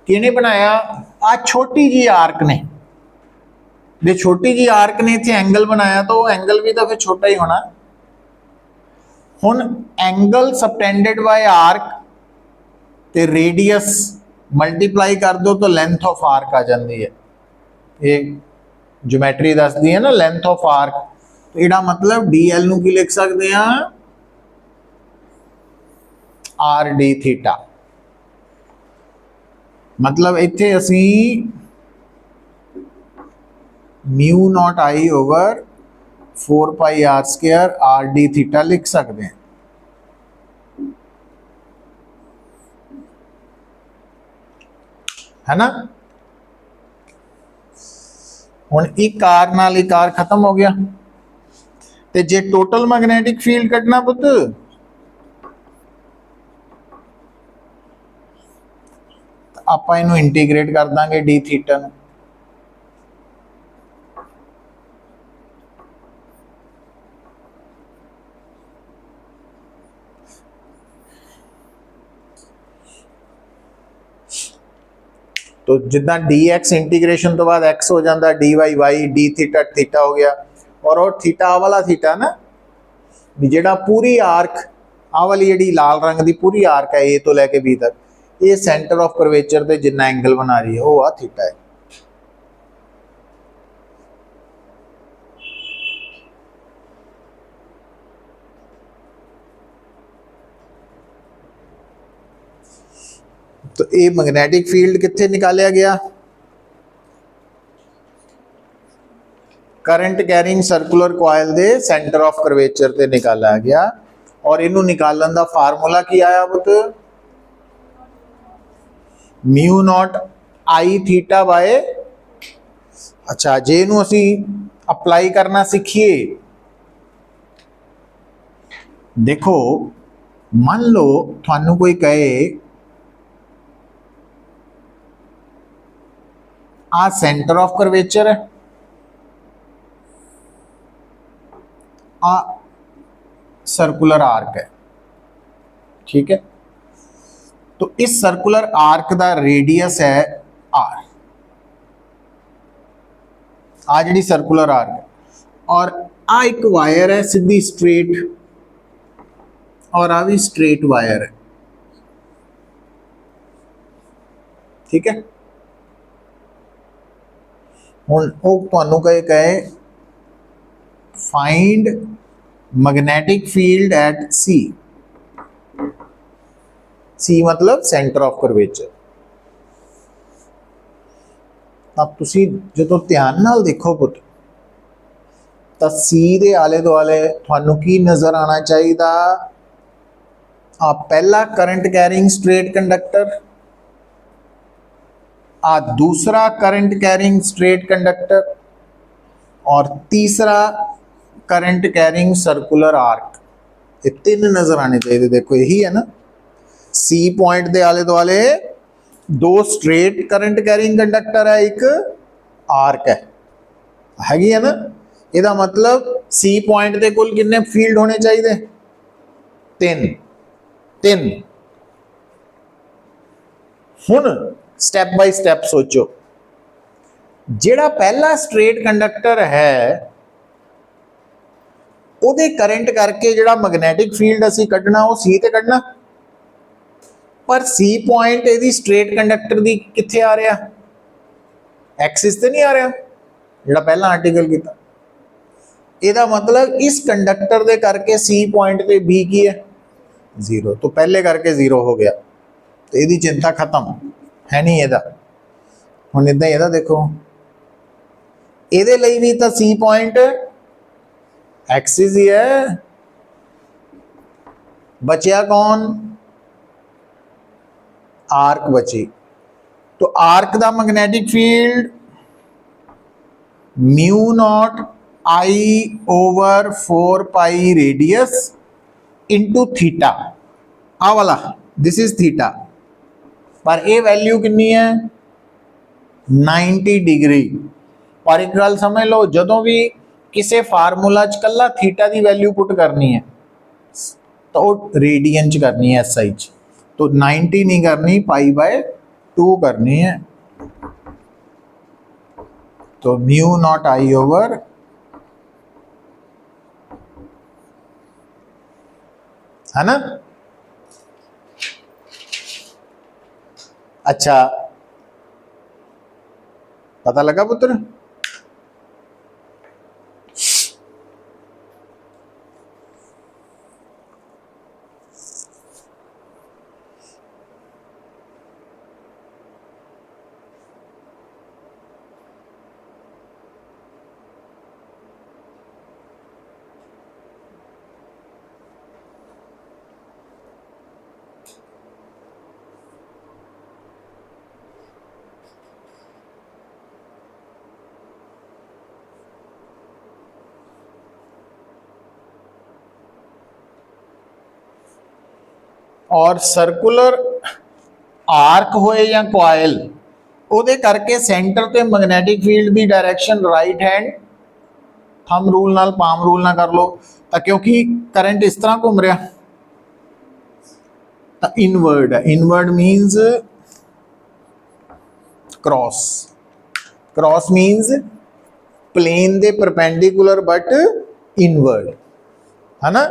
किने बनाया? आ छोटी जी आर्क ने, जो छोटी जी आर्क ने इत्थे एंगल बनाया, तो एंगल भी तो फिर छोटा ही होना। हुण एंगल सबटेंडेड बाय आर्क ते रेडियस मल्टीप्लाई कर दो तो लेंथ ऑफ आर्क आ जाती है। ये ज्योमेट्री दसदी है ना लेंथ ऑफ आर्क, तो इहदा मतलब DL नूं की लिख सकते हैं? RD theta. मतलब इत्थे असी mu naught I over 4 pi R square RD theta लिख सकते हैं, है ना। हुण एक आर नाल एक आर खत्म हो गया, ते जे टोटल मैग्नेटिक फील्ड कढना पुत, आपां इनू इंटीग्रेट कर देंगे D थीटा नूं। तो जिदा dx इंटीग्रेशन तो बाद x हो जाता, dy y, d theta theta हो गया, और थीटा वाला थीटा ना भी जेड़ा पूरी आर्क आ वाली जी लाल रंग की पूरी आर्क है A तो लैके B तक, ये सेंटर ऑफ कर्वेचर ते जिन्ना एंगल बना रही है वो आ थीटा है। तो ये मैग्नेटिक फील्ड कित्थे निकालिया गया? Current carrying circular coil they centre of curvature ते निकाला गया, और इनू निकालन दा फार्मूला की आया पुत? Mu naught I theta by, अच्छा जे नू असी अप्लाई करना सीखिए, देखो मान लो थानू कोई कहे आ सेंटर ऑफ कर्वेचर है, आ सर्कुलर आर्क है, ठीक है। तो इस सर्कुलर आर्क का रेडियस है R, आ जी सर्कुलर आर्क है, और आ एक वायर है सीधी स्ट्रेट, और आ भी स्ट्रेट वायर है, ठीक है। हुण वो तुहानू कहे find magnetic field at C मतलब सेंटर ऑफ कर्वेचर। अब तुसी जो ध्यान नाल देखो पुत, तो C दे आले दुआले तुहानू की नजर आना चाहिए? आ पहला करंट कैरिंग स्ट्रेट कंडक्टर, आ दूसरा करंट कैरिंग स्ट्रेट कंडक्टर, और तीसरा करंट कैरिंग सर्कुलर आर्क। ये तीन नजर आने चाहिए। देखो यही है ना, C पॉइंट दे आले दुआले दो स्ट्रेट करंट कैरिंग कंडक्टर है, एक आर्क है ना। यदा मतलब C पॉइंट दे कुल कितने फील्ड होने चाहिए? तीन। हुण स्टेप बाय स्टेप सोचो, जेड़ा पहला स्ट्रेट कंडक्टर है उहदे करंट करके जेड़ा मैग्नेटिक फील्ड असी कढ़ना वो C ते कढ़ना, पर C पॉइंट इहदी स्ट्रेट कंडक्टर दी कित्थे आ रहा? एक्सिस ते नहीं आ रहा ਜਿਹੜਾ ਪਹਿਲਾਂ ਆਰਟੀਕਲ ਕੀਤਾ। ਇਹਦਾ ਮਤਲਬ ਇਸ ਕੰਡਕਟਰ ਦੇ ਕਰਕੇ C ਪੁਆਇੰਟ ਤੇ B ਕੀ ਹੈ 0, तो पहले करके 0 हो गया, तो ਇਹਦੀ चिंता खत्म है नहीं। ਇਹਦਾ ਹੁਣ ਇਦਾਂ ਇਹਦਾ देखो, ਇਹਦੇ ਲਈ ਵੀ ਤਾਂ C ਪੁਆਇੰਟ एक्सिस ही है। बचया कौन, आर्क बची। तो आर्क दा magnetic field mu naught I over 4 pi radius into theta, आ वाला दिस इज थीटा, पर ये वैल्यू कितनी है 90 डिग्री। पर एक गल समझ लो, जदों भी किसी फार्मूला च कला थीटा की वैल्यू पुट करनी है तो रेडियन च करनी है, एस आई च, तो 90 नहीं करनी, पाई बाय 2 करनी है। तो म्यू नॉट आई ओवर है ना। अच्छा पता लगा पुत्र। और सर्कुलर आर्क होए या कोयल, ਉਹਦੇ करके सेंटर ते मैग्नेटिक फील्ड की direction right hand thumb rule नाल पाम रूल ना कर लो, तो क्योंकि करंट इस तरह घूम रहा, तो इनवर्ड है। Inward means cross, cross means plane दे परपेंडिकुलर बट इनवर्ड, है ना।